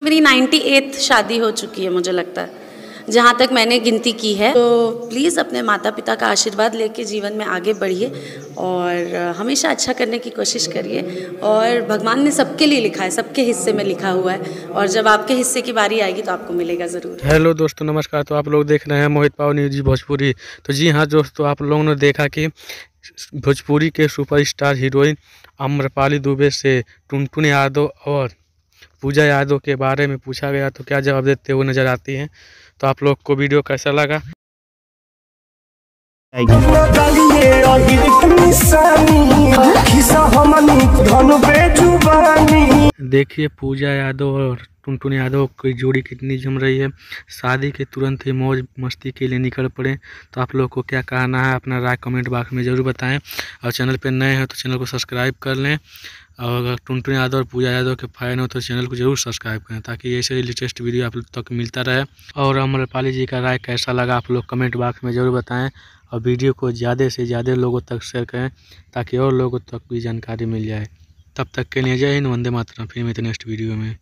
मेरी 98th शादी हो चुकी है मुझे लगता है, जहाँ तक मैंने गिनती की है। तो प्लीज़ अपने माता पिता का आशीर्वाद लेके जीवन में आगे बढ़िए और हमेशा अच्छा करने की कोशिश करिए। और भगवान ने सबके लिए लिखा है, सबके हिस्से में लिखा हुआ है, और जब आपके हिस्से की बारी आएगी तो आपको मिलेगा ज़रूर। हेलो दोस्तों, नमस्कार। तो आप लोग देख रहे हैं मोहित पाव न्यूज भोजपुरी। तो जी हाँ दोस्तों, आप लोगों ने देखा कि भोजपुरी के सुपरस्टार हीरोइन आम्रपाली दुबे से टुनटुन यादव और पूजा यादव के बारे में पूछा गया, तो क्या जवाब देते हुए नजर आती हैं। तो आप लोग को वीडियो कैसा लगा? देखिए पूजा यादव और टुनटुन यादव की जोड़ी कितनी जम रही है। शादी के तुरंत ही मौज मस्ती के लिए निकल पड़े। तो आप लोग को क्या कहना है, अपना राय कमेंट बॉक्स में ज़रूर बताएं। और चैनल पर नए हैं तो चैनल को सब्सक्राइब कर लें। और अगर टुनटुन यादव और पूजा यादव के फैन हो तो चैनल को जरूर सब्सक्राइब करें, ताकि ऐसे लेटेस्ट वीडियो आप लोग तक मिलता रहे। और आम्रपाली जी का राय कैसा लगा आप लोग कमेंट बॉक्स में ज़रूर बताएं। और वीडियो को ज़्यादा से ज़्यादा लोगों तक शेयर करें, ताकि और लोगों तक भी जानकारी मिल जाए। तब तक के लिए जय हिंद, वंदे मातरम। फिर मिलते हैं नेक्स्ट वीडियो में।